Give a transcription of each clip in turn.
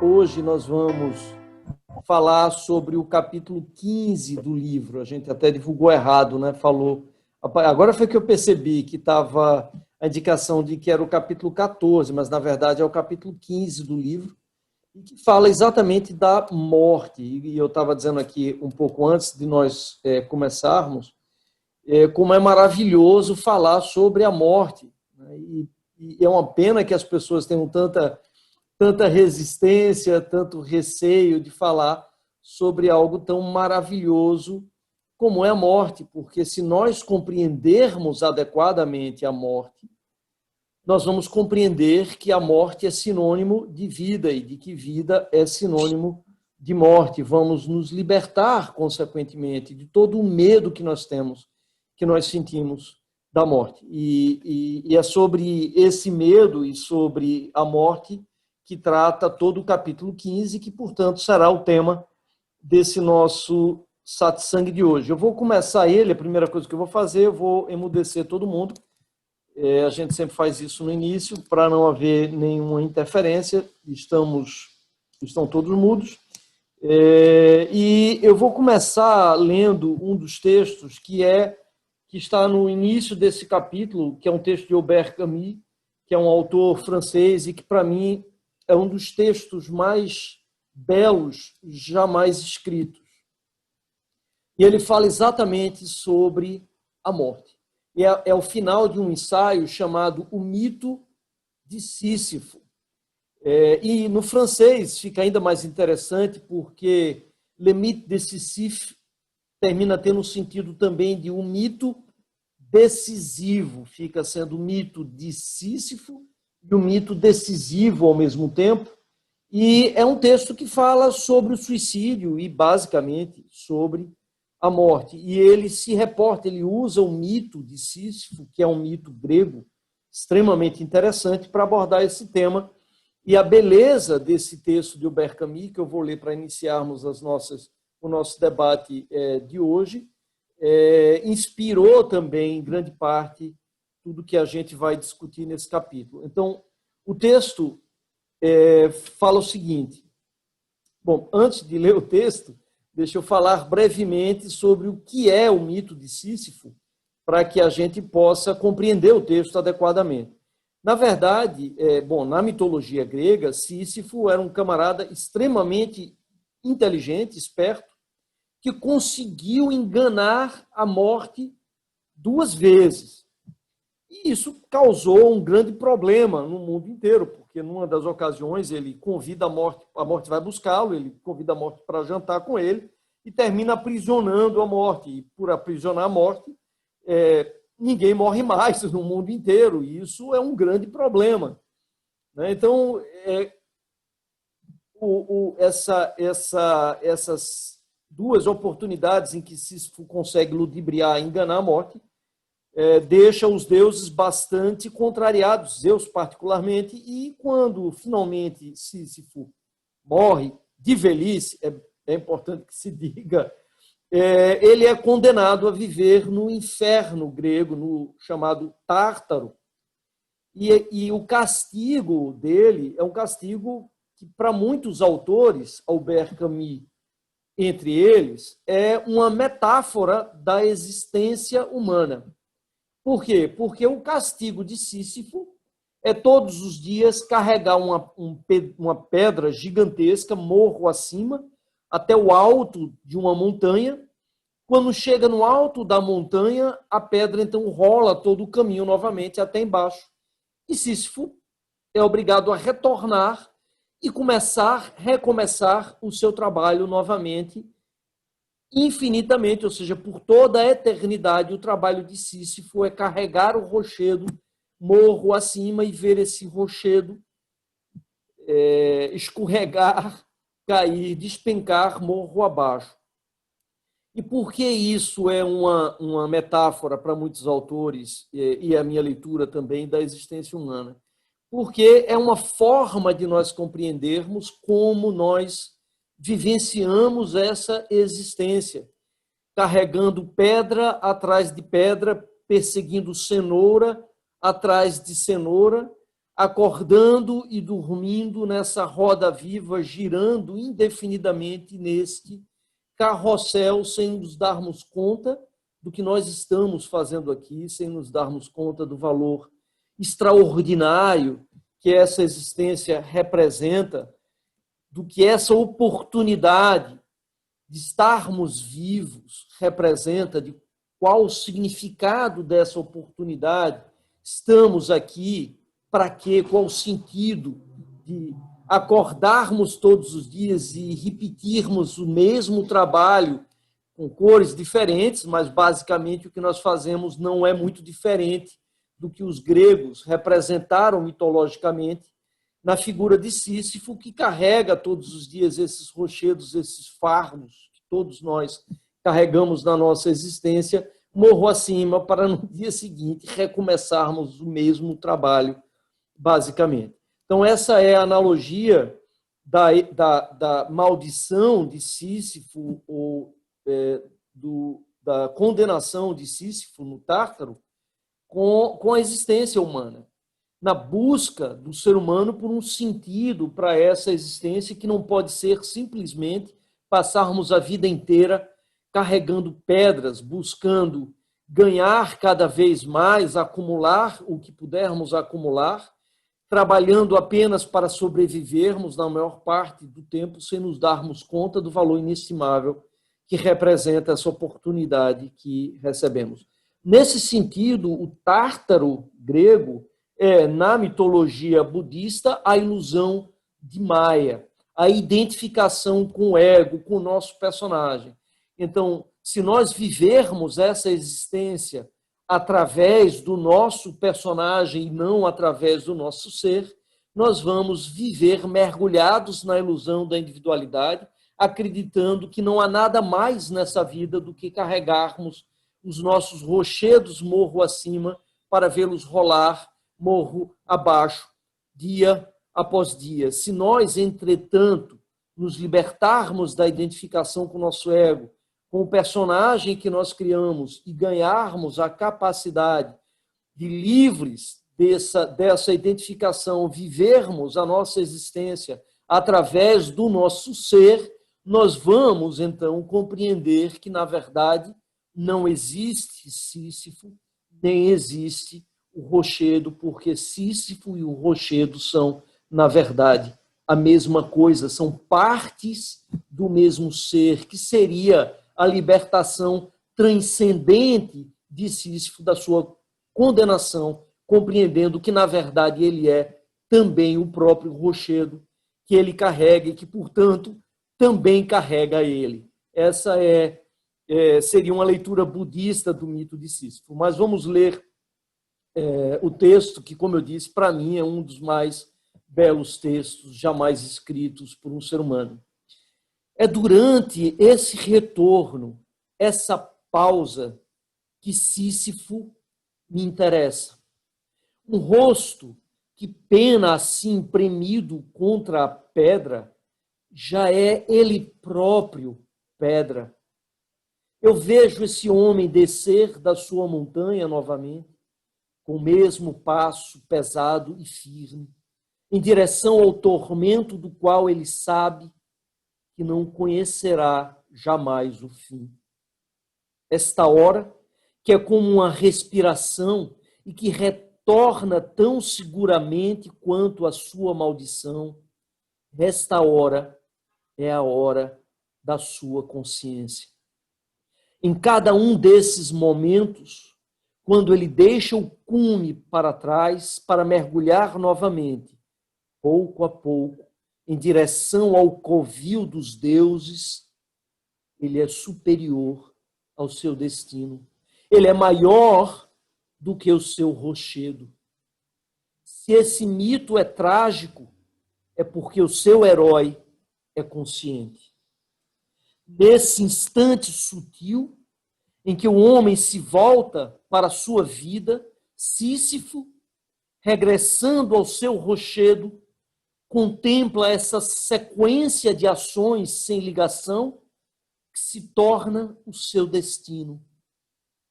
Hoje nós vamos falar sobre o capítulo 15 do livro. A gente até divulgou errado, né? Falou. Agora foi que eu percebi que estava a indicação de que era o capítulo 14, mas na verdade é o capítulo 15 do livro, e que fala exatamente da morte. E eu estava dizendo aqui um pouco antes de nós começarmos, como é maravilhoso falar sobre a morte, né? E é uma pena que as pessoas tenham tanta resistência, tanto receio de falar sobre algo tão maravilhoso como é a morte, porque se nós compreendermos adequadamente a morte, nós vamos compreender que a morte é sinônimo de vida e de que vida é sinônimo de morte. Vamos nos libertar, consequentemente, de todo o medo que nós temos, que nós sentimos da morte. E é sobre esse medo e sobre a morte que trata todo o capítulo 15, que, portanto, será o tema desse nosso satsang de hoje. Eu vou começar ele, a primeira coisa que eu vou fazer, eu vou emudecer todo mundo. A gente sempre faz isso no início, para não haver nenhuma interferência. Estão todos mudos. E eu vou começar lendo um dos textos que está no início desse capítulo, que é um texto de Albert Camus, que é um autor francês e que, para mim, é um dos textos mais belos jamais escritos. E ele fala exatamente sobre a morte. E é o final de um ensaio chamado O Mito de Sísifo. E no francês fica ainda mais interessante porque Le Mythe de Sisyphe termina tendo um sentido também de um mito decisivo, fica sendo o mito de Sísifo e o mito decisivo ao mesmo tempo. E é um texto que fala sobre o suicídio e, basicamente, sobre a morte. E ele se reporta, ele usa o mito de Sísifo, que é um mito grego extremamente interessante, para abordar esse tema. E a beleza desse texto de Albert Camus, que eu vou ler para iniciarmos o nosso debate de hoje, inspirou também, em grande parte, tudo que a gente vai discutir nesse capítulo. Então, o texto fala o seguinte. Bom, antes de ler o texto, deixa eu falar brevemente sobre o que é o mito de Sísifo, para que a gente possa compreender o texto adequadamente. Na verdade, na mitologia grega, Sísifo era um camarada extremamente inteligente, esperto, que conseguiu enganar a morte 2 vezes. E isso causou um grande problema no mundo inteiro, porque numa das ocasiões ele convida a morte vai buscá-lo, ele convida a morte para jantar com ele e termina aprisionando a morte. E por aprisionar a morte, ninguém morre mais no mundo inteiro, e isso é um grande problema. Então, essas 2 oportunidades em que Sísifo consegue ludibriar e enganar a morte, deixa os deuses bastante contrariados, Zeus particularmente, e quando finalmente Sísifo morre de velhice, é importante que se diga, ele é condenado a viver no inferno grego, no chamado Tártaro, e o castigo dele é um castigo que, para muitos autores, Albert Camus, entre eles, é uma metáfora da existência humana. Por quê? Porque o castigo de Sísifo é todos os dias carregar uma pedra gigantesca, morro acima, até o alto de uma montanha. Quando chega no alto da montanha, a pedra então rola todo o caminho novamente até embaixo. E Sísifo é obrigado a retornar e recomeçar o seu trabalho novamente, infinitamente, ou seja, por toda a eternidade. O trabalho de Sísifo é carregar o rochedo morro acima e ver esse rochedo escorregar, cair, despencar morro abaixo. E por que isso é uma metáfora para muitos autores, e a minha leitura também, da existência humana? Porque é uma forma de nós compreendermos como nós vivenciamos essa existência, carregando pedra atrás de pedra, perseguindo cenoura atrás de cenoura, acordando e dormindo nessa roda viva, girando indefinidamente neste carrossel, sem nos darmos conta do que nós estamos fazendo aqui, sem nos darmos conta do valor extraordinário que essa existência representa, do que essa oportunidade de estarmos vivos representa, de qual o significado dessa oportunidade. Estamos aqui para quê? Qual o sentido de acordarmos todos os dias e repetirmos o mesmo trabalho com cores diferentes, mas basicamente o que nós fazemos não é muito diferente do que os gregos representaram mitologicamente na figura de Sísifo, que carrega todos os dias esses rochedos, esses fardos que todos nós carregamos na nossa existência, morro acima, para no dia seguinte recomeçarmos o mesmo trabalho, basicamente. Então, essa é a analogia da maldição de Sísifo, ou da condenação de Sísifo no Tártaro, com a existência humana, na busca do ser humano por um sentido para essa existência, que não pode ser simplesmente passarmos a vida inteira carregando pedras, buscando ganhar cada vez mais, acumular o que pudermos acumular, trabalhando apenas para sobrevivermos na maior parte do tempo, sem nos darmos conta do valor inestimável que representa essa oportunidade que recebemos. Nesse sentido, o Tártaro grego é, na mitologia budista, a ilusão de Maia, a identificação com o ego, com o nosso personagem. Então, se nós vivermos essa existência através do nosso personagem e não através do nosso ser, nós vamos viver mergulhados na ilusão da individualidade, acreditando que não há nada mais nessa vida do que carregarmos os nossos rochedos morro acima para vê-los rolar morro abaixo, dia após dia. Se nós, entretanto, nos libertarmos da identificação com o nosso ego, com o personagem que nós criamos e ganharmos a capacidade de, livres dessa identificação, vivermos a nossa existência através do nosso ser, nós vamos, então, compreender que, na verdade, não existe Sísifo, nem existe o rochedo, porque Sísifo e o rochedo são, na verdade, a mesma coisa, são partes do mesmo ser, que seria a libertação transcendente de Sísifo da sua condenação, compreendendo que, na verdade, ele é também o próprio rochedo que ele carrega e que, portanto, também carrega ele. Essa seria uma leitura budista do mito de Sísifo. Mas vamos ler o texto que, como eu disse, para mim é um dos mais belos textos jamais escritos por um ser humano. É durante esse retorno, essa pausa, que Sísifo me interessa. Um rosto que pena assim premido contra a pedra, já é ele próprio pedra. Eu vejo esse homem descer da sua montanha novamente, com o mesmo passo pesado e firme, em direção ao tormento do qual ele sabe que não conhecerá jamais o fim. Esta hora, que é como uma respiração e que retorna tão seguramente quanto a sua maldição, esta hora é a hora da sua consciência. Em cada um desses momentos, quando ele deixa o cume para trás para mergulhar novamente, pouco a pouco, em direção ao covil dos deuses, ele é superior ao seu destino. Ele é maior do que o seu rochedo. Se esse mito é trágico, é porque o seu herói é consciente. Nesse instante sutil em que o homem se volta para a sua vida, Sísifo, regressando ao seu rochedo, contempla essa sequência de ações sem ligação que se torna o seu destino,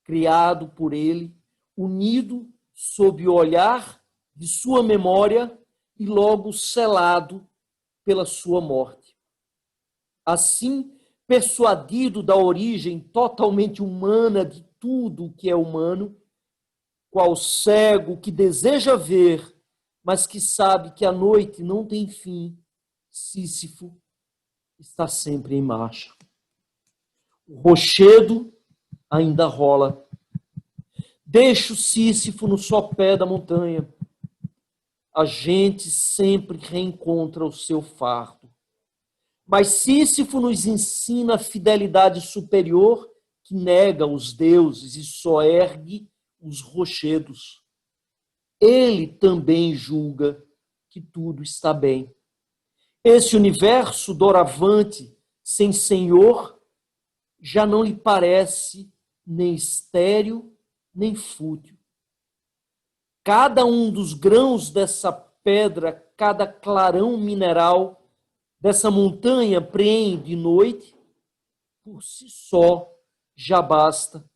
criado por ele, unido sob o olhar de sua memória e logo selado pela sua morte. Assim, persuadido da origem totalmente humana de tudo o que é humano, qual cego que deseja ver, mas que sabe que a noite não tem fim, Sísifo está sempre em marcha. O rochedo ainda rola. Deixa o Sísifo no sopé da montanha. A gente sempre reencontra o seu fardo. Mas Sísifo nos ensina a fidelidade superior que nega os deuses e só ergue os rochedos. Ele também julga que tudo está bem. Esse universo doravante, sem senhor, já não lhe parece nem estéril, nem fútil. Cada um dos grãos dessa pedra, cada clarão mineral dessa montanha preenche de noite, por si só já basta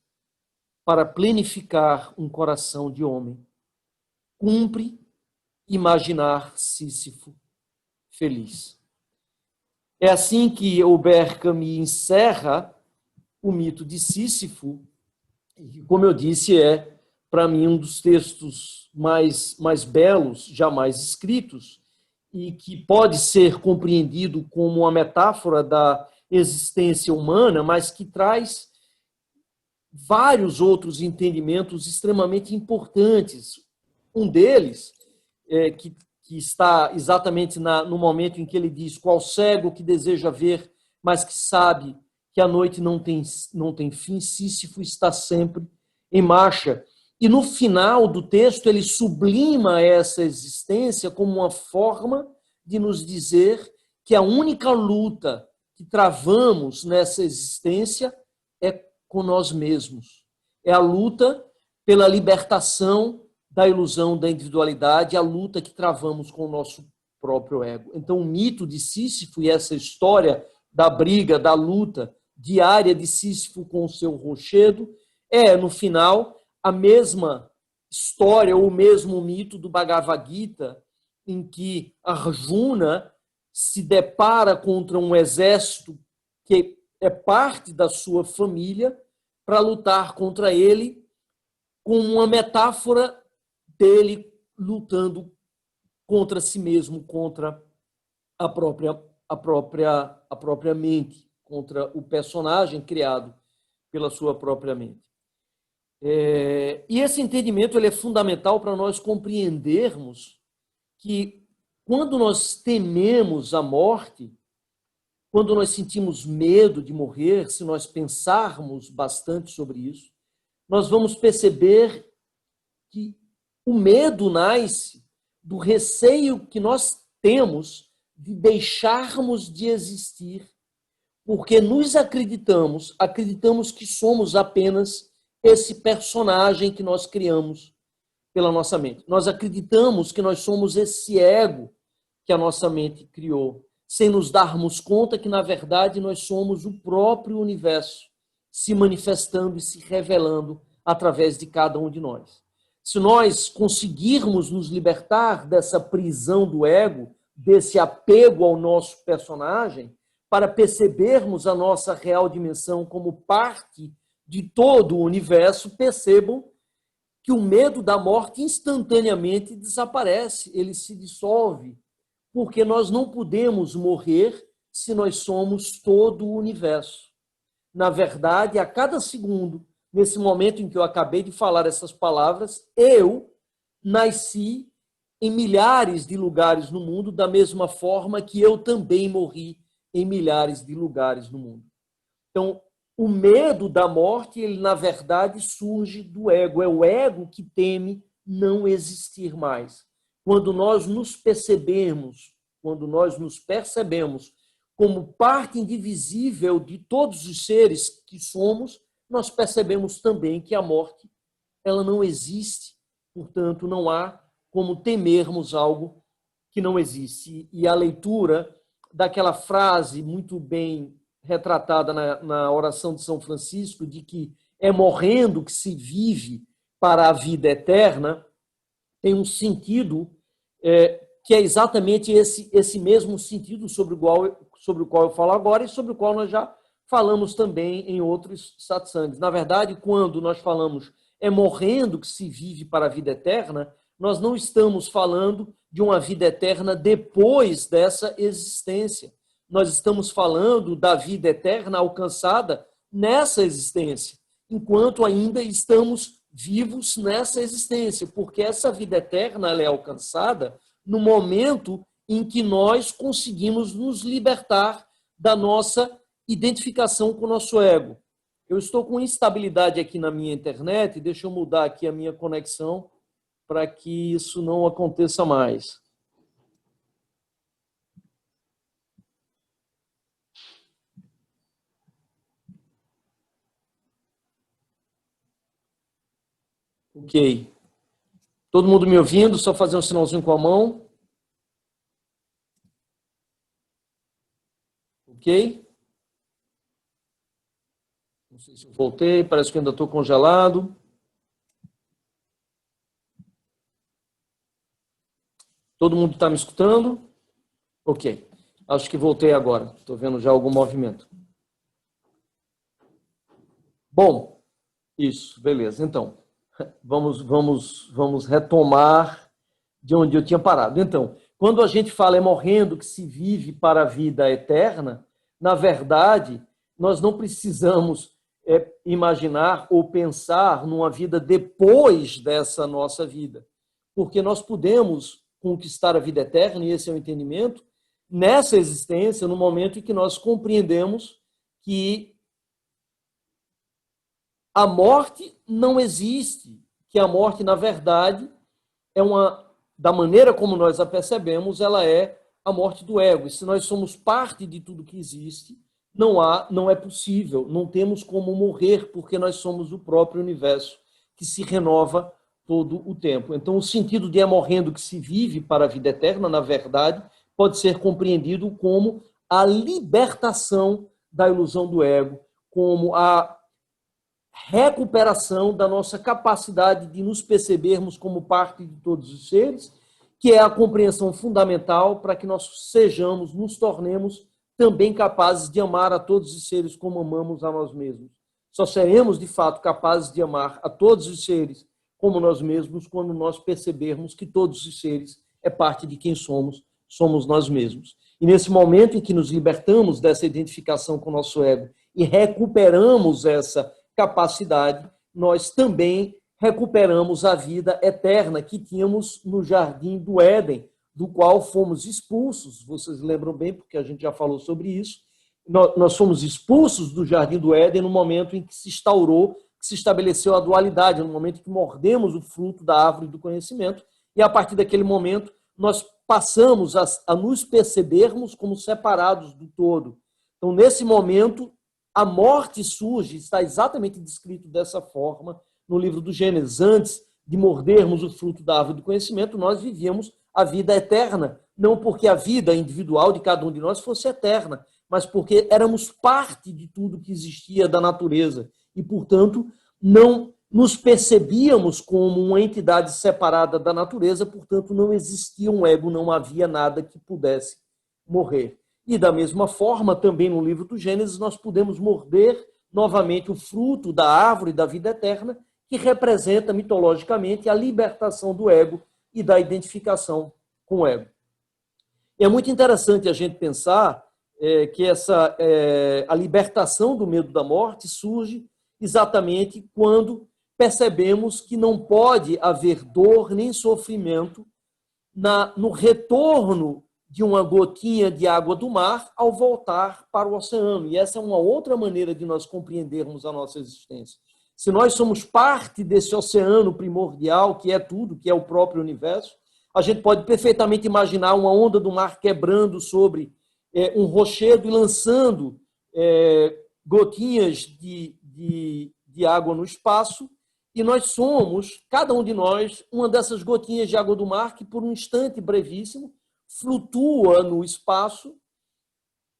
para plenificar um coração de homem. Cumpre imaginar Sísifo feliz. É assim que Albert Camus encerra o mito de Sísifo, e, como eu disse, é, para mim, um dos textos mais belos jamais escritos, e que pode ser compreendido como uma metáfora da existência humana, mas que traz vários outros entendimentos extremamente importantes. Um deles, que está exatamente no momento em que ele diz: qual cego que deseja ver, mas que sabe que a noite não tem fim, Sísifo está sempre em marcha. E no final do texto ele sublima essa existência como uma forma de nos dizer que a única luta que travamos nessa existência é com nós mesmos. É a luta pela libertação da ilusão da individualidade, a luta que travamos com o nosso próprio ego. Então, o mito de Sísifo e essa história da briga, da luta diária de Sísifo com o seu rochedo é, no final, a mesma história ou o mesmo mito do Bhagavad Gita, em que Arjuna se depara contra um exército que é parte da sua família para lutar contra ele, com uma metáfora dele lutando contra si mesmo, contra a própria mente, contra o personagem criado pela sua própria mente. E esse entendimento ele é fundamental para nós compreendermos que quando nós tememos a morte, quando nós sentimos medo de morrer, se nós pensarmos bastante sobre isso, nós vamos perceber que o medo nasce do receio que nós temos de deixarmos de existir, porque nos acreditamos que somos apenas esse personagem que nós criamos pela nossa mente. Nós acreditamos que nós somos esse ego que a nossa mente criou, sem nos darmos conta que, na verdade, nós somos o próprio universo se manifestando e se revelando através de cada um de nós. Se nós conseguirmos nos libertar dessa prisão do ego, desse apego ao nosso personagem, para percebermos a nossa real dimensão como parte de todo o universo, percebam que o medo da morte instantaneamente desaparece, ele se dissolve, porque nós não podemos morrer se nós somos todo o universo. Na verdade, a cada segundo, nesse momento em que eu acabei de falar essas palavras, eu nasci em milhares de lugares no mundo, da mesma forma que eu também morri em milhares de lugares no mundo. Então, o medo da morte, ele na verdade surge do ego. É o ego que teme não existir mais. Quando nós nos percebemos como parte indivisível de todos os seres que somos, nós percebemos também que a morte ela não existe, portanto, não há como temermos algo que não existe. E a leitura daquela frase muito bem retratada na oração de São Francisco, de que é morrendo que se vive para a vida eterna, tem um sentido que é exatamente esse mesmo sentido sobre o qual eu falo agora e sobre o qual nós já falamos também em outros satsangs. Na verdade, quando nós falamos morrendo que se vive para a vida eterna, nós não estamos falando de uma vida eterna depois dessa existência. Nós estamos falando da vida eterna alcançada nessa existência, enquanto ainda estamos vivos nessa existência, porque essa vida eterna ela é alcançada no momento em que nós conseguimos nos libertar da nossa identificação com o nosso ego. Eu estou com instabilidade aqui na minha internet, deixa eu mudar aqui a minha conexão para que isso não aconteça mais. Ok. Todo mundo me ouvindo? Só fazer um sinalzinho com a mão. Ok? Não sei se eu voltei, parece que ainda estou congelado. Todo mundo está me escutando? Ok. Acho que voltei agora. Estou vendo já algum movimento. Bom, isso, beleza. Então, vamos retomar de onde eu tinha parado. Então, quando a gente fala morrendo que se vive para a vida eterna, na verdade, nós não precisamos imaginar ou pensar numa vida depois dessa nossa vida, porque nós podemos conquistar a vida eterna, e esse é o entendimento, nessa existência, no momento em que nós compreendemos que a morte não existe, que a morte, na verdade, da maneira como nós a percebemos, ela é a morte do ego. E se nós somos parte de tudo que existe, não é possível, não temos como morrer, porque nós somos o próprio universo que se renova todo o tempo. Então, o sentido de morrendo que se vive para a vida eterna, na verdade, pode ser compreendido como a libertação da ilusão do ego, como a recuperação da nossa capacidade de nos percebermos como parte de todos os seres, que é a compreensão fundamental para que nós sejamos, nos tornemos também capazes de amar a todos os seres como amamos a nós mesmos. Só seremos, de fato, capazes de amar a todos os seres como nós mesmos quando nós percebermos que todos os seres é parte de quem somos nós mesmos. E nesse momento em que nos libertamos dessa identificação com o nosso ego e recuperamos essa capacidade, nós também recuperamos a vida eterna que tínhamos no Jardim do Éden, do qual fomos expulsos. Vocês lembram bem, porque a gente já falou sobre isso. Nós fomos expulsos do Jardim do Éden no momento em que se instaurou, que se estabeleceu a dualidade, no momento em que mordemos o fruto da árvore do conhecimento, e a partir daquele momento nós passamos a nos percebermos como separados do todo. Então, nesse momento, a morte surge, está exatamente descrito dessa forma no livro do Gênesis. Antes de mordermos o fruto da árvore do conhecimento, nós vivíamos a vida eterna, não porque a vida individual de cada um de nós fosse eterna, mas porque éramos parte de tudo que existia da natureza e, portanto, não nos percebíamos como uma entidade separada da natureza, portanto, não existia um ego, não havia nada que pudesse morrer. E, da mesma forma, também no livro do Gênesis, nós podemos morder novamente o fruto da árvore da vida eterna, que representa mitologicamente a libertação do ego e da identificação com o ego. E é muito interessante a gente pensar que a libertação do medo da morte surge exatamente quando percebemos que não pode haver dor nem sofrimento no retorno de uma gotinha de água do mar ao voltar para o oceano. E essa é uma outra maneira de nós compreendermos a nossa existência. Se nós somos parte desse oceano primordial, que é tudo, que é o próprio universo, a gente pode perfeitamente imaginar uma onda do mar quebrando sobre um rochedo e lançando gotinhas de água no espaço, e nós somos, cada um de nós, uma dessas gotinhas de água do mar que, por um instante brevíssimo, flutua no espaço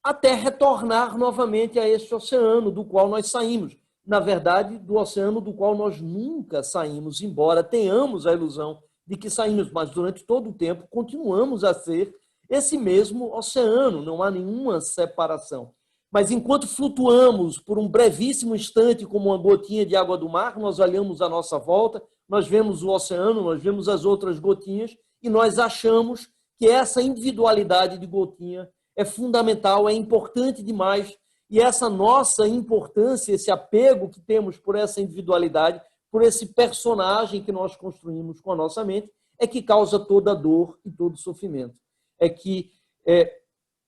até retornar novamente a esse oceano do qual nós saímos. Na verdade, do oceano do qual nós nunca saímos, embora tenhamos a ilusão de que saímos, mas durante todo o tempo continuamos a ser esse mesmo oceano, não há nenhuma separação. Mas enquanto flutuamos por um brevíssimo instante como uma gotinha de água do mar, nós olhamos à nossa volta, nós vemos o oceano, nós vemos as outras gotinhas e nós achamos que essa individualidade de gotinha é fundamental, é importante demais. E essa nossa importância, esse apego que temos por essa individualidade, por esse personagem que nós construímos com a nossa mente, é que causa toda a dor e todo o sofrimento. É que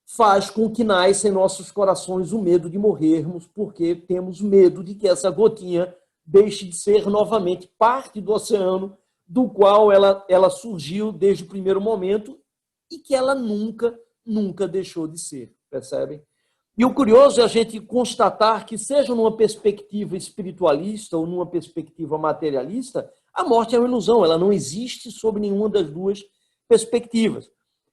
faz com que nasça em nossos corações o medo de morrermos, porque temos medo de que essa gotinha deixe de ser novamente parte do oceano do qual ela surgiu desde o primeiro momento e que ela nunca deixou de ser, percebem? E o curioso é a gente constatar que, seja numa perspectiva espiritualista ou numa perspectiva materialista, a morte é uma ilusão, ela não existe sob nenhuma das duas perspectivas.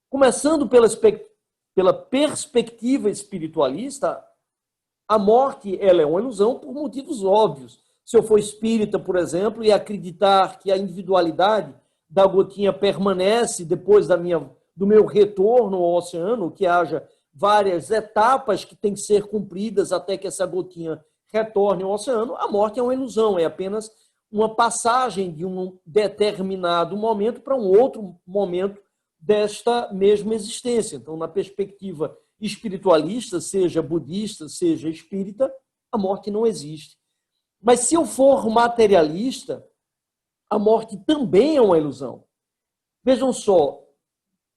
Começando pela perspectiva espiritualista, a morte ela é uma ilusão por motivos óbvios. Se eu for espírita, por exemplo, e acreditar que a individualidade da gotinha permanece depois do meu retorno ao oceano, que haja várias etapas que têm que ser cumpridas até que essa gotinha retorne ao oceano, a morte é uma ilusão, é apenas uma passagem de um determinado momento para um outro momento desta mesma existência. Então, na perspectiva espiritualista, seja budista, seja espírita, a morte não existe. Mas se eu for materialista, a morte também é uma ilusão. Vejam só,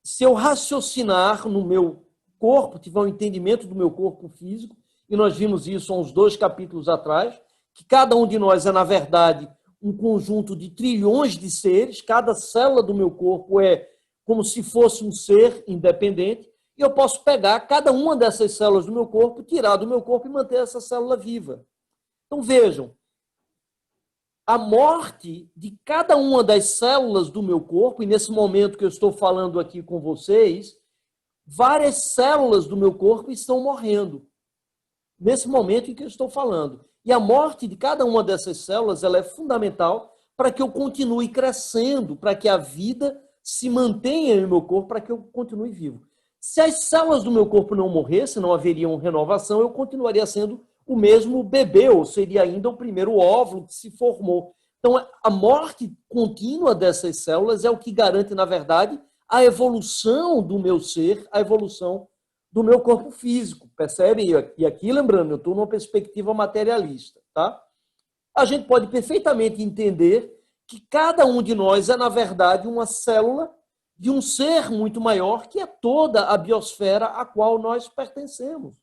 se eu raciocinar no meu corpo, tiver um entendimento do meu corpo físico, e nós vimos isso há uns 2 capítulos atrás, que cada um de nós é, na verdade, um conjunto de trilhões de seres, cada célula do meu corpo é como se fosse um ser independente, e eu posso pegar cada uma dessas células do meu corpo, tirar do meu corpo e manter essa célula viva. Então, vejam, a morte de cada uma das células do meu corpo, e nesse momento que eu estou falando aqui com vocês, várias células do meu corpo estão morrendo. Nesse momento em que eu estou falando. E a morte de cada uma dessas células ela é fundamental para que eu continue crescendo, para que a vida se mantenha no meu corpo, para que eu continue vivo. Se as células do meu corpo não morressem, não haveria renovação, eu continuaria sendo o mesmo bebê, ou seria ainda o primeiro óvulo que se formou. Então, a morte contínua dessas células é o que garante, na verdade, a evolução do meu ser, a evolução do meu corpo físico, percebe? E aqui, lembrando, eu estou numa perspectiva materialista, tá? A gente pode perfeitamente entender que cada um de nós é, na verdade, uma célula de um ser muito maior, que é toda a biosfera a qual nós pertencemos.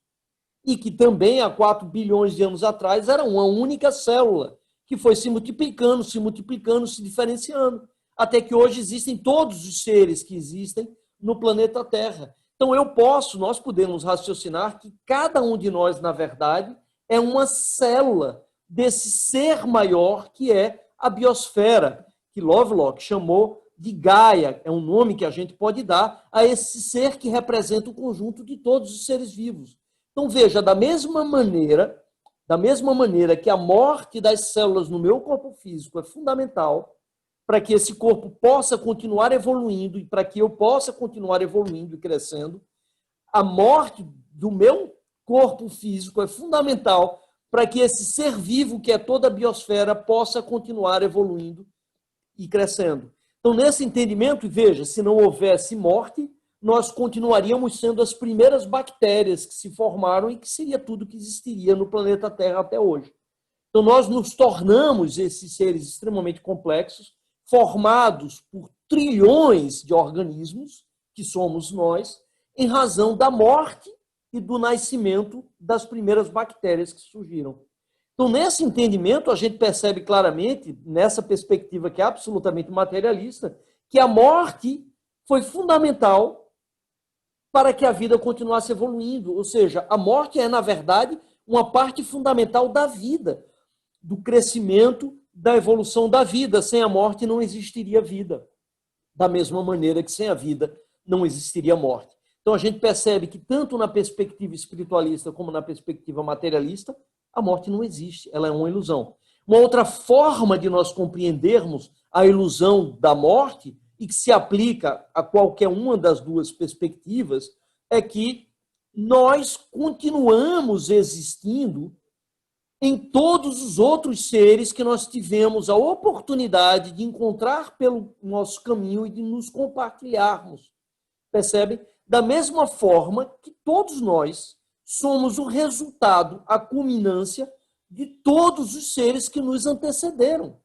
E que também, há 4 bilhões de anos atrás, era uma única célula, que foi se multiplicando, se diferenciando, até que hoje existem todos os seres que existem no planeta Terra. Então, nós podemos raciocinar que cada um de nós, na verdade, é uma célula desse ser maior que é a biosfera, que Lovelock chamou de Gaia, é um nome que a gente pode dar a esse ser que representa o conjunto de todos os seres vivos. Então, veja, da mesma maneira que a morte das células no meu corpo físico é fundamental para que esse corpo possa continuar evoluindo e para que eu possa continuar evoluindo e crescendo, a morte do meu corpo físico é fundamental para que esse ser vivo, que é toda a biosfera, possa continuar evoluindo e crescendo. Então, nesse entendimento, veja, se não houvesse morte, nós continuaríamos sendo as primeiras bactérias que se formaram e que seria tudo que existiria no planeta Terra até hoje. Então, nós nos tornamos esses seres extremamente complexos, formados por trilhões de organismos, que somos nós, em razão da morte e do nascimento das primeiras bactérias que surgiram. Então, nesse entendimento, a gente percebe claramente, nessa perspectiva que é absolutamente materialista, que a morte foi fundamental para que a vida continuasse evoluindo. Ou seja, a morte é, na verdade, uma parte fundamental da vida, do crescimento, da evolução da vida. Sem a morte não existiria vida. Da mesma maneira que sem a vida não existiria morte. Então a gente percebe que tanto na perspectiva espiritualista como na perspectiva materialista, a morte não existe, ela é uma ilusão. Uma outra forma de nós compreendermos a ilusão da morte, e que se aplica a qualquer uma das duas perspectivas, é que nós continuamos existindo em todos os outros seres que nós tivemos a oportunidade de encontrar pelo nosso caminho e de nos compartilharmos. Percebem? Da mesma forma que todos nós somos o resultado, a culminância de todos os seres que nos antecederam.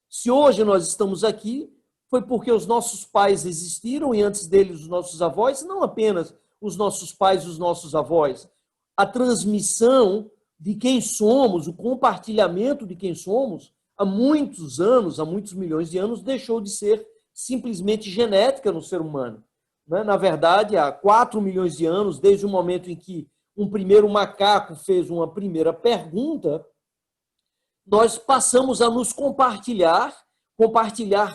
Se hoje nós estamos aqui, foi porque os nossos pais existiram e antes deles os nossos avós, não apenas os nossos pais e os nossos avós. A transmissão de quem somos, o compartilhamento de quem somos, há muitos anos, há muitos milhões de anos, deixou de ser simplesmente genética no ser humano. Na verdade, há 4 milhões de anos, desde o momento em que um primeiro macaco fez uma primeira pergunta, nós passamos a nos compartilhar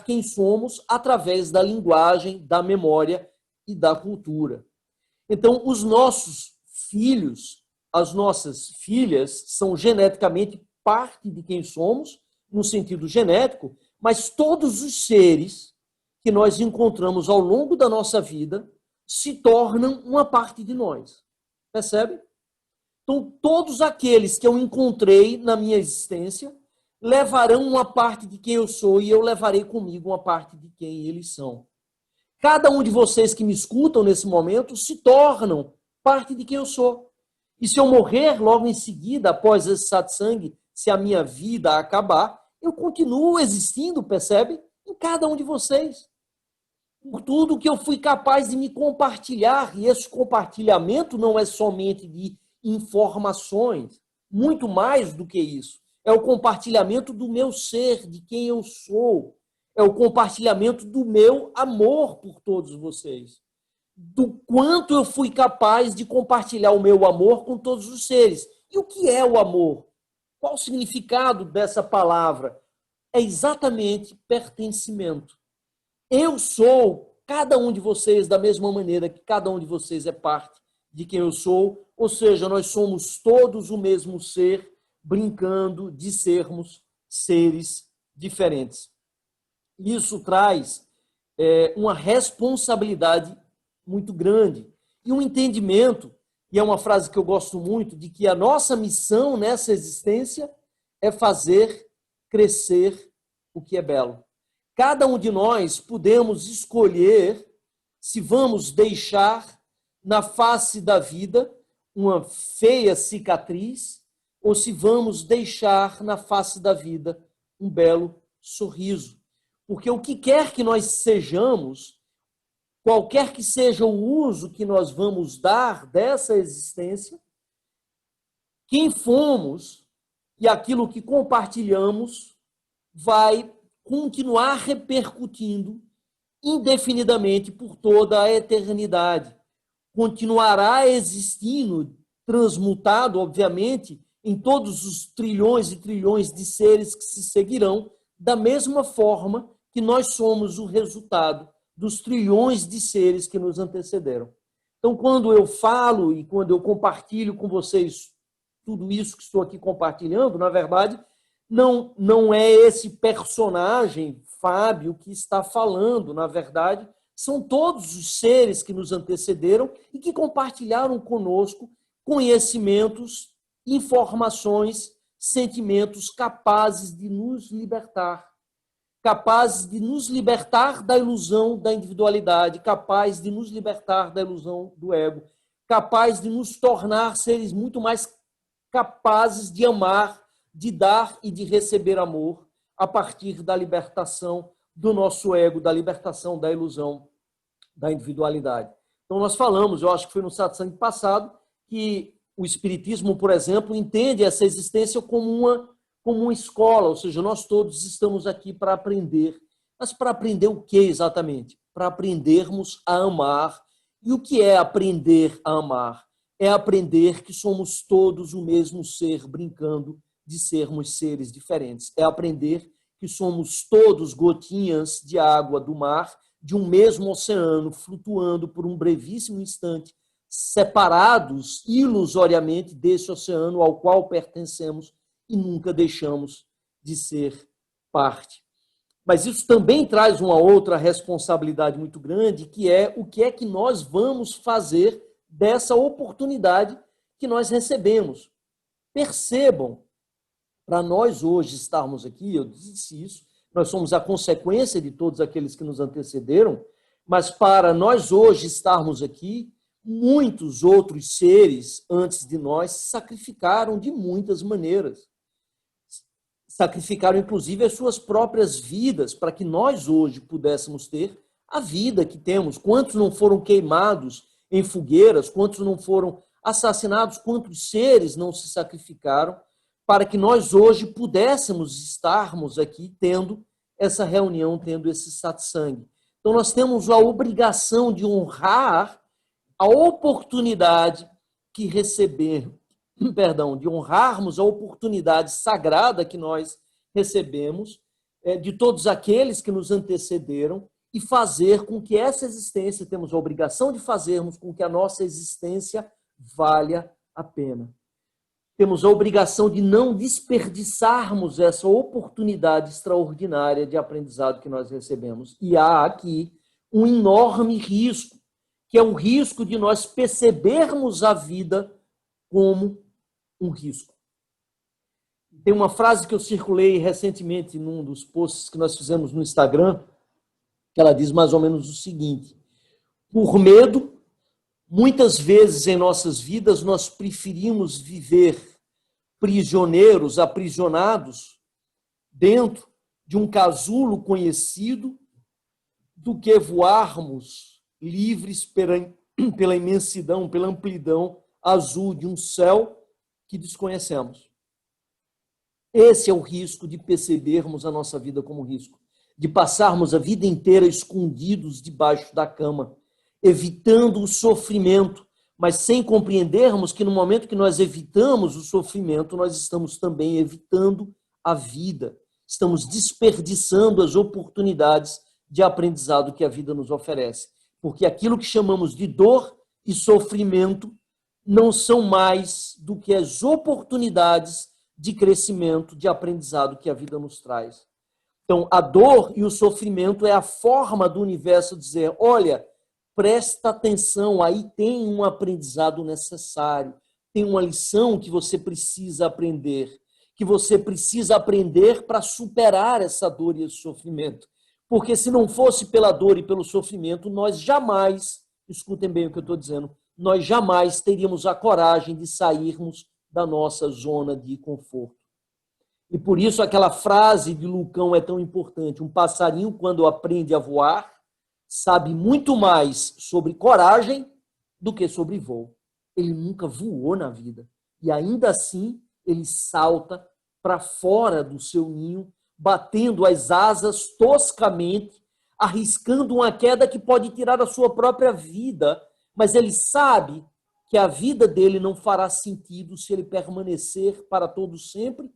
quem somos através da linguagem, da memória e da cultura. Então, os nossos filhos, as nossas filhas são geneticamente parte de quem somos, no sentido genético, mas todos os seres que nós encontramos ao longo da nossa vida se tornam uma parte de nós. Percebe? Então, todos aqueles que eu encontrei na minha existência levarão uma parte de quem eu sou e eu levarei comigo uma parte de quem eles são. Cada um de vocês que me escutam nesse momento se tornam parte de quem eu sou. E se eu morrer logo em seguida, após esse satsang, se a minha vida acabar, eu continuo existindo, percebe? Em cada um de vocês. Por tudo que eu fui capaz de me compartilhar. E esse compartilhamento não é somente de informações, muito mais do que isso. É o compartilhamento do meu ser, de quem eu sou. É o compartilhamento do meu amor por todos vocês. Do quanto eu fui capaz de compartilhar o meu amor com todos os seres. E o que é o amor? Qual o significado dessa palavra? É exatamente pertencimento. Eu sou cada um de vocês da mesma maneira que cada um de vocês é parte de quem eu sou, ou seja, nós somos todos o mesmo ser, brincando de sermos seres diferentes. Isso traz uma responsabilidade muito grande e um entendimento, e é uma frase que eu gosto muito, de que a nossa missão nessa existência é fazer crescer o que é belo. Cada um de nós podemos escolher se vamos deixar na face da vida uma feia cicatriz ou se vamos deixar na face da vida um belo sorriso. Porque o que quer que nós sejamos, qualquer que seja o uso que nós vamos dar dessa existência, quem fomos e aquilo que compartilhamos vai continuar repercutindo indefinidamente por toda a eternidade. Continuará existindo, transmutado, obviamente, em todos os trilhões e trilhões de seres que se seguirão, da mesma forma que nós somos o resultado dos trilhões de seres que nos antecederam. Então, quando eu falo e quando eu compartilho com vocês tudo isso que estou aqui compartilhando, na verdade, não é esse personagem, Fábio, que está falando. Na verdade, são todos os seres que nos antecederam e que compartilharam conosco conhecimentos, informações, sentimentos capazes de nos libertar. Capazes de nos libertar da ilusão da individualidade, capaz de nos libertar da ilusão do ego, capaz de nos tornar seres muito mais capazes de amar, de dar e de receber amor a partir da libertação do nosso ego, da libertação da ilusão da individualidade. Então, nós falamos, eu acho que foi no satsang passado, que o Espiritismo, por exemplo, entende essa existência como uma escola, ou seja, nós todos estamos aqui para aprender. Mas para aprender o que exatamente? Para aprendermos a amar. E o que é aprender a amar? É aprender que somos todos o mesmo ser, brincando de sermos seres diferentes. É aprender que somos todos gotinhas de água do mar, de um mesmo oceano, flutuando por um brevíssimo instante, separados ilusoriamente desse oceano ao qual pertencemos e nunca deixamos de ser parte. Mas isso também traz uma outra responsabilidade muito grande, que é o que é que nós vamos fazer dessa oportunidade que nós recebemos. Percebam, para nós hoje estarmos aqui, eu disse isso, nós somos a consequência de todos aqueles que nos antecederam, mas para nós hoje estarmos aqui, muitos outros seres antes de nós sacrificaram de muitas maneiras. Sacrificaram, inclusive, as suas próprias vidas para que nós hoje pudéssemos ter a vida que temos. Quantos não foram queimados em fogueiras? Quantos não foram assassinados? Quantos seres não se sacrificaram para que nós hoje pudéssemos estarmos aqui tendo essa reunião, tendo esse satsang? Então, nós temos a obrigação de honrar a oportunidade que de honrarmos a oportunidade sagrada que nós recebemos de todos aqueles que nos antecederam e fazer com que essa existência, temos a obrigação de fazermos com que a nossa existência valha a pena. Temos a obrigação de não desperdiçarmos essa oportunidade extraordinária de aprendizado que nós recebemos. E há aqui um enorme risco, que é o risco de nós percebermos a vida como um risco. Tem uma frase que eu circulei recentemente num dos posts que nós fizemos no Instagram, que ela diz mais ou menos o seguinte: por medo, muitas vezes em nossas vidas nós preferimos viver prisioneiros, aprisionados dentro de um casulo conhecido, do que voarmos livres pela imensidão, pela amplidão azul de um céu que desconhecemos. Esse é o risco de percebermos a nossa vida como risco, de passarmos a vida inteira escondidos debaixo da cama, evitando o sofrimento, mas sem compreendermos que no momento que nós evitamos o sofrimento, nós estamos também evitando a vida, estamos desperdiçando as oportunidades de aprendizado que a vida nos oferece. Porque aquilo que chamamos de dor e sofrimento não são mais do que as oportunidades de crescimento, de aprendizado que a vida nos traz. Então, a dor e o sofrimento é a forma do universo dizer: olha, presta atenção, aí tem um aprendizado necessário, tem uma lição que você precisa aprender para superar essa dor e esse sofrimento. Porque se não fosse pela dor e pelo sofrimento, nós jamais, escutem bem o que eu estou dizendo, nós jamais teríamos a coragem de sairmos da nossa zona de conforto. E por isso aquela frase de Lucão é tão importante: um passarinho, quando aprende a voar, sabe muito mais sobre coragem do que sobre voo. Ele nunca voou na vida. E ainda assim, ele salta para fora do seu ninho, batendo as asas toscamente, arriscando uma queda que pode tirar a sua própria vida, mas ele sabe que a vida dele não fará sentido se ele permanecer para todo sempre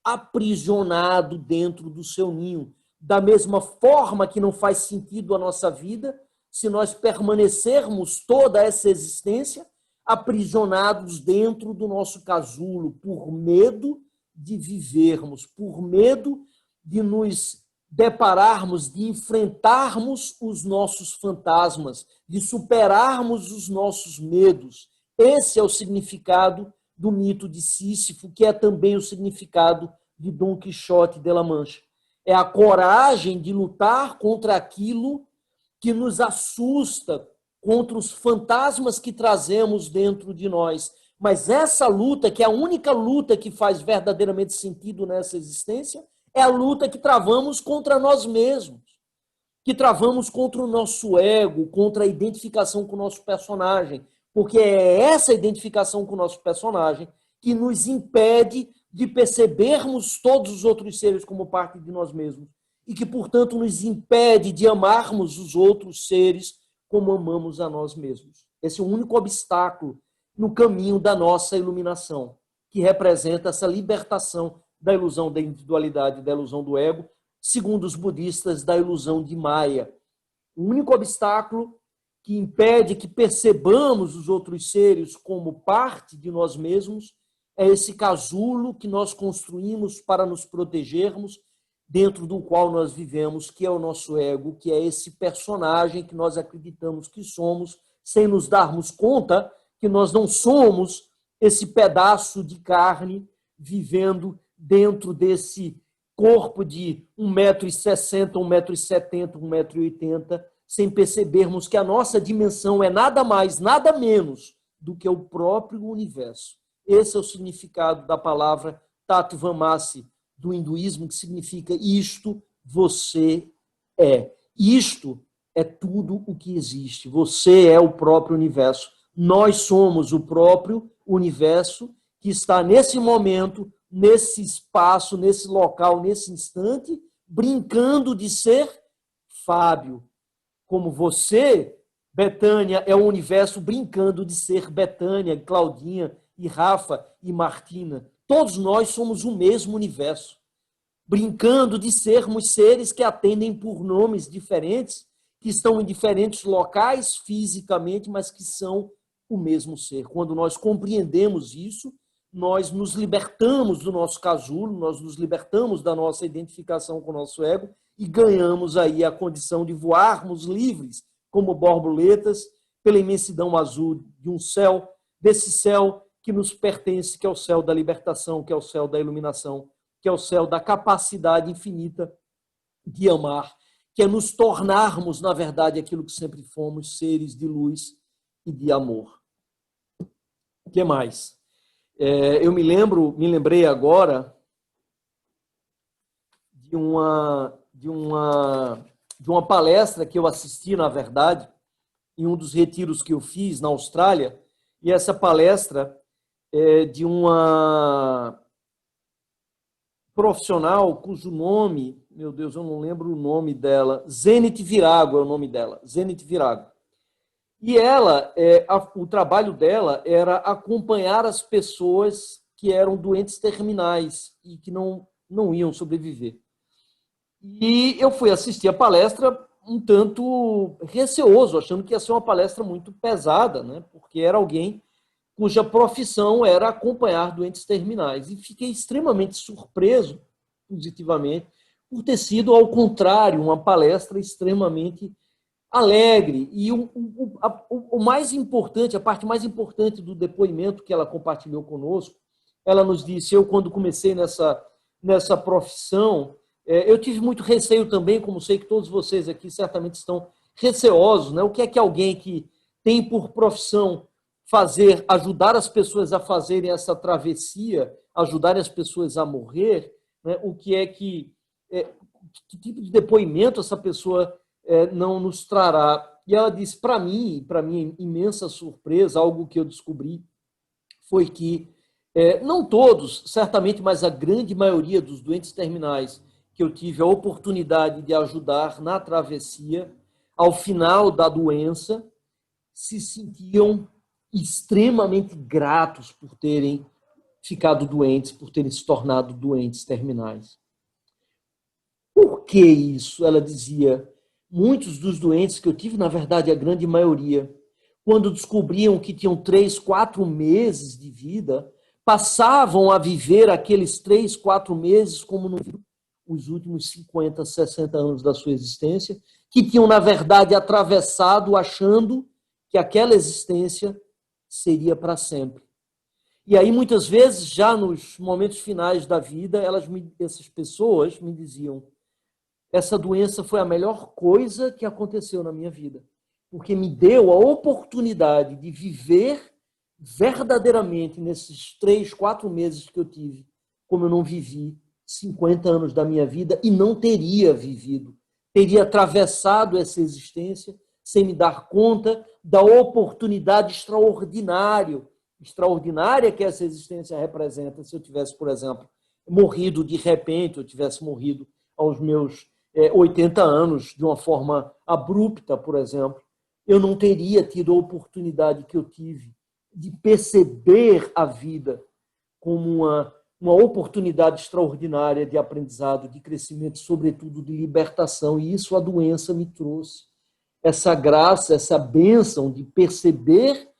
aprisionado dentro do seu ninho. Da mesma forma que não faz sentido a nossa vida se nós permanecermos toda essa existência aprisionados dentro do nosso casulo, por medo de vivermos, por medo de nos depararmos, de enfrentarmos os nossos fantasmas, de superarmos os nossos medos. Esse é o significado do mito de Sísifo, que é também o significado de Dom Quixote de La Mancha. É a coragem de lutar contra aquilo que nos assusta, contra os fantasmas que trazemos dentro de nós. Mas essa luta, que é a única luta que faz verdadeiramente sentido nessa existência, é a luta que travamos contra nós mesmos, que travamos contra o nosso ego, contra a identificação com o nosso personagem, porque é essa identificação com o nosso personagem que nos impede de percebermos todos os outros seres como parte de nós mesmos e que, portanto, nos impede de amarmos os outros seres como amamos a nós mesmos. Esse é o único obstáculo no caminho da nossa iluminação, que representa essa libertação da ilusão da individualidade, da ilusão do ego, segundo os budistas, da ilusão de Maya. O único obstáculo que impede que percebamos os outros seres como parte de nós mesmos é esse casulo que nós construímos para nos protegermos dentro do qual nós vivemos, que é o nosso ego, que é esse personagem que nós acreditamos que somos, sem nos darmos conta que nós não somos esse pedaço de carne vivendo dentro desse corpo de 1,60 m, 1,70 m, 1,80 m, sem percebermos que a nossa dimensão é nada mais, nada menos do que o próprio universo. Esse é o significado da palavra Tattvamasi, do hinduísmo, que significa isto você é. Isto é tudo o que existe. Você é o próprio universo. Nós somos o próprio universo que está nesse momento, nesse espaço, nesse local, nesse instante, brincando de ser Fábio. Como você, Betânia, é o universo brincando de ser Betânia, Claudinha e Rafa e Martina. Todos nós somos o mesmo universo, brincando de sermos seres que atendem por nomes diferentes, que estão em diferentes locais fisicamente, mas que são o mesmo ser. Quando nós compreendemos isso, nós nos libertamos do nosso casulo, nós nos libertamos da nossa identificação com o nosso ego e ganhamos aí a condição de voarmos livres, como borboletas, pela imensidão azul de um céu, desse céu que nos pertence, que é o céu da libertação, que é o céu da iluminação, que é o céu da capacidade infinita de amar, que é nos tornarmos, na verdade, aquilo que sempre fomos, seres de luz e de amor. O que mais? Eu me lembrei agora de uma palestra que eu assisti, na verdade, em um dos retiros que eu fiz na Austrália, e essa palestra é de uma profissional cujo nome, meu Deus, eu não lembro o nome dela, Zenit Virago é o nome dela, Zenit Virago. E ela, o trabalho dela era acompanhar as pessoas que eram doentes terminais e que não iam sobreviver. E eu fui assistir a palestra um tanto receoso, achando que ia ser uma palestra muito pesada, né? Porque era alguém cuja profissão era acompanhar doentes terminais. E fiquei extremamente surpreso, positivamente, por ter sido, ao contrário, uma palestra extremamente alegre. E o mais importante, a parte mais importante do depoimento que ela compartilhou conosco, ela nos disse: eu, quando comecei nessa profissão, eu tive muito receio também, como sei que todos vocês aqui certamente estão receosos, né? O que é que alguém que tem por profissão ajudar as pessoas a fazerem essa travessia, ajudar as pessoas a morrer, né? O que é que tipo de depoimento essa pessoa não nos trará? E ela disse, para mim, imensa surpresa, algo que eu descobri foi que não todos, certamente, mas a grande maioria dos doentes terminais que eu tive a oportunidade de ajudar na travessia, ao final da doença, se sentiam extremamente gratos por terem ficado doentes, por terem se tornado doentes terminais. Por que isso? Ela dizia, muitos dos doentes que eu tive, na verdade, a grande maioria, quando descobriam que tinham 3, 4 meses de vida, passavam a viver aqueles 3, 4 meses como não viram os últimos 50, 60 anos da sua existência, que tinham, na verdade, atravessado achando que aquela existência seria para sempre. E aí, muitas vezes, já nos momentos finais da vida, essas pessoas me diziam, essa doença foi a melhor coisa que aconteceu na minha vida, porque me deu a oportunidade de viver verdadeiramente nesses 3, 4 meses que eu tive, como eu não vivi 50 anos da minha vida e não teria vivido. Teria atravessado essa existência sem me dar conta da oportunidade extraordinária que essa existência representa. Se eu tivesse, por exemplo, morrido de repente, eu tivesse morrido aos meus 80 anos de uma forma abrupta, por exemplo, eu não teria tido a oportunidade que eu tive de perceber a vida como uma oportunidade extraordinária de aprendizado, de crescimento, sobretudo de libertação. E isso a doença me trouxe. Essa graça, essa bênção de perceber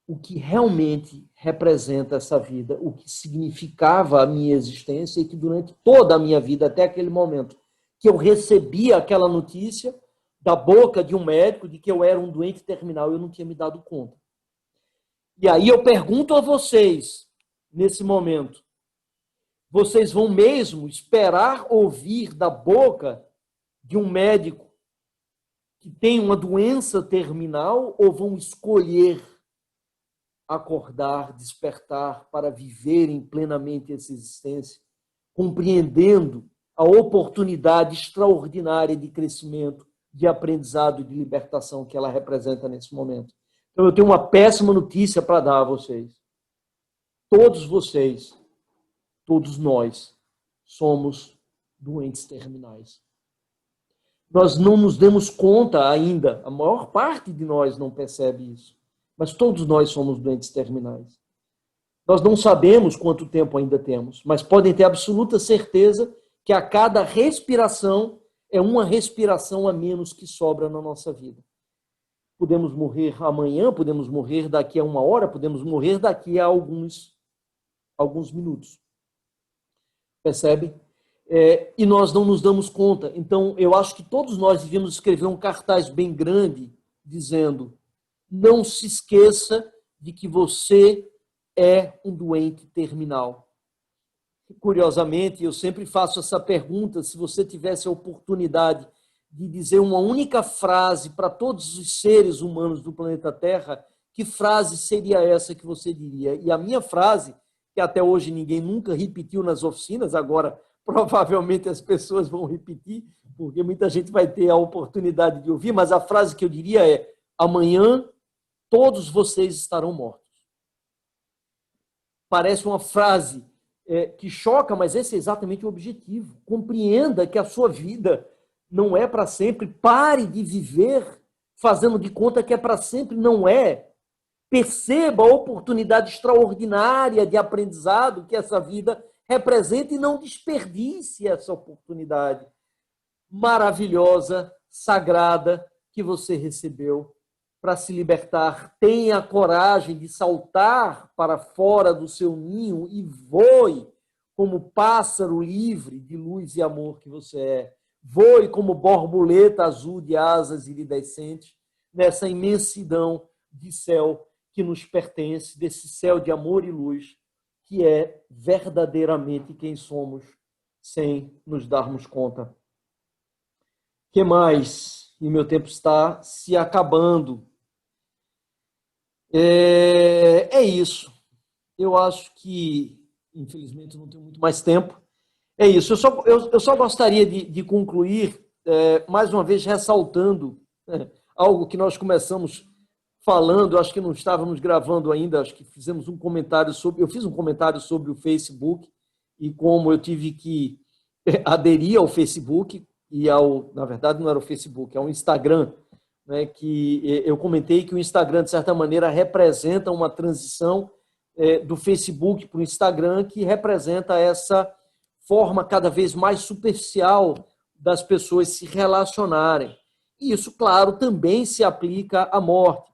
o que realmente representa essa vida, o que significava a minha existência e que durante toda a minha vida, até aquele momento que eu recebi aquela notícia da boca de um médico de que eu era um doente terminal, eu não tinha me dado conta. E aí eu pergunto a vocês, nesse momento, vocês vão mesmo esperar ouvir da boca de um médico que tem uma doença terminal ou vão escolher acordar, despertar para viverem plenamente essa existência, compreendendo a oportunidade extraordinária de crescimento, de aprendizado e de libertação que ela representa nesse momento? Então, eu tenho uma péssima notícia para dar a vocês. Todos vocês, todos nós, somos doentes terminais. Nós não nos demos conta ainda, a maior parte de nós não percebe isso, mas todos nós somos doentes terminais. Nós não sabemos quanto tempo ainda temos, mas podem ter absoluta certeza que a cada respiração é uma respiração a menos que sobra na nossa vida. Podemos morrer amanhã, podemos morrer daqui a 1 hora, podemos morrer daqui a alguns minutos. Percebe? E nós não nos damos conta. Então, eu acho que todos nós devíamos escrever um cartaz bem grande dizendo: não se esqueça de que você é um doente terminal. Curiosamente, eu sempre faço essa pergunta: se você tivesse a oportunidade de dizer uma única frase para todos os seres humanos do planeta Terra, que frase seria essa que você diria? E a minha frase, que até hoje ninguém nunca repetiu nas oficinas, agora provavelmente as pessoas vão repetir, porque muita gente vai ter a oportunidade de ouvir, mas a frase que eu diria é: amanhã todos vocês estarão mortos. Parece uma frase que choca, mas esse é exatamente o objetivo. Compreenda que a sua vida não é para sempre. Pare de viver fazendo de conta que é para sempre. Não é. Perceba a oportunidade extraordinária de aprendizado que essa vida representa e não desperdice essa oportunidade maravilhosa, sagrada, que você recebeu para se libertar. Tenha a coragem de saltar para fora do seu ninho e voe como pássaro livre de luz e amor que você é. Voe como borboleta azul de asas iridescentes nessa imensidão de céu que nos pertence, desse céu de amor e luz, que é verdadeiramente quem somos, sem nos darmos conta. O que mais? E meu tempo está se acabando. É isso. Eu acho que, infelizmente, não tenho muito mais tempo. É isso. Eu só gostaria de concluir, mais uma vez, ressaltando algo que nós começamos falando, acho que não estávamos gravando ainda, acho que fizemos um comentário sobre... Eu fiz um comentário sobre o Facebook e como eu tive que aderir ao Facebook e na verdade não era o Facebook, é o Instagram, né, que eu comentei que o Instagram, de certa maneira, representa uma transição do Facebook para o Instagram, que representa essa forma cada vez mais superficial das pessoas se relacionarem. E isso, claro, também se aplica à morte.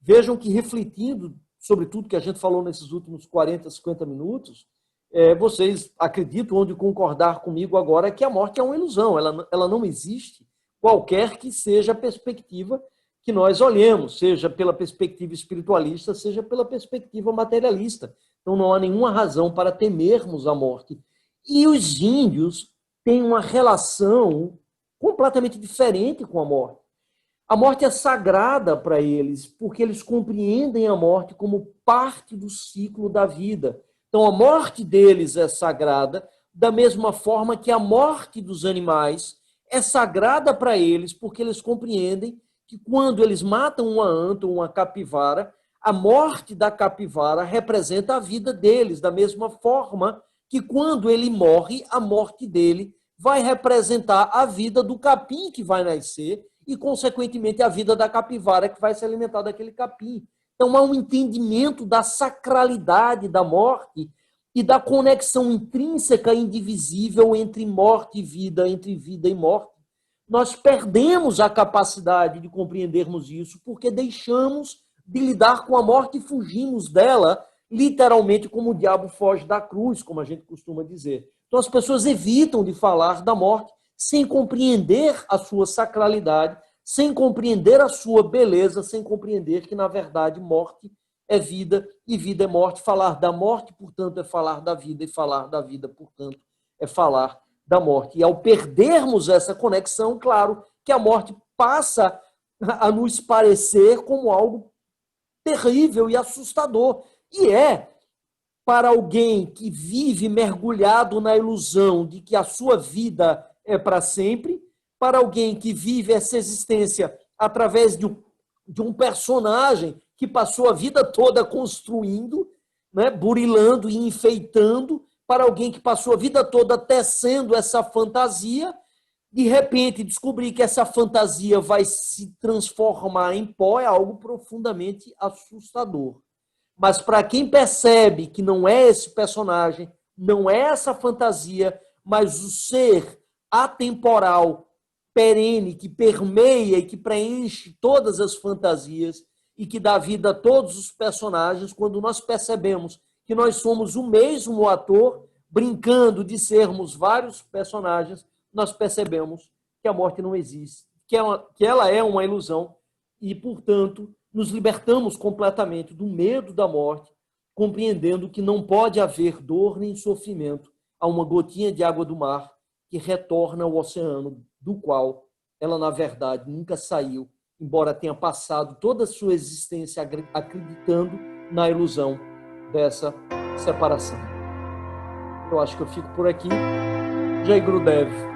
Vejam que, refletindo sobre tudo que a gente falou nesses últimos 40, 50 minutos, vocês acreditam ou de concordar comigo agora que a morte é uma ilusão, ela não existe, qualquer que seja a perspectiva que nós olhemos, seja pela perspectiva espiritualista, seja pela perspectiva materialista. Então não há nenhuma razão para temermos a morte. E os índios têm uma relação completamente diferente com a morte. A morte é sagrada para eles, porque eles compreendem a morte como parte do ciclo da vida. Então, a morte deles é sagrada, da mesma forma que a morte dos animais é sagrada para eles, porque eles compreendem que quando eles matam uma anta ou uma capivara, a morte da capivara representa a vida deles, da mesma forma que quando ele morre, a morte dele vai representar a vida do capim que vai nascer e, consequentemente, a vida da capivara que vai se alimentar daquele capim. Então, há um entendimento da sacralidade da morte e da conexão intrínseca e indivisível entre morte e vida, entre vida e morte. Nós perdemos a capacidade de compreendermos isso porque deixamos de lidar com a morte e fugimos dela, literalmente como o diabo foge da cruz, como a gente costuma dizer. Então as pessoas evitam de falar da morte sem compreender a sua sacralidade, sem compreender a sua beleza, sem compreender que, na verdade, morte é vida e vida é morte. Falar da morte, portanto, é falar da vida, e falar da vida, portanto, é falar da morte. E ao perdermos essa conexão, claro que a morte passa a nos parecer como algo terrível e assustador. E para alguém que vive mergulhado na ilusão de que a sua vida é para sempre, para alguém que vive essa existência através de um personagem que passou a vida toda construindo, né, burilando e enfeitando, para alguém que passou a vida toda tecendo essa fantasia, de repente descobrir que essa fantasia vai se transformar em pó é algo profundamente assustador. Mas para quem percebe que não é esse personagem, não é essa fantasia, mas o ser atemporal, perene, que permeia e que preenche todas as fantasias e que dá vida a todos os personagens, quando nós percebemos que nós somos o mesmo ator, brincando de sermos vários personagens, nós percebemos que a morte não existe, que ela é uma ilusão e, portanto, nos libertamos completamente do medo da morte, compreendendo que não pode haver dor nem sofrimento a uma gotinha de água do mar que retorna ao oceano, do qual ela, na verdade, nunca saiu, embora tenha passado toda a sua existência acreditando na ilusão dessa separação. Eu acho que eu fico por aqui. Jai Gurudev.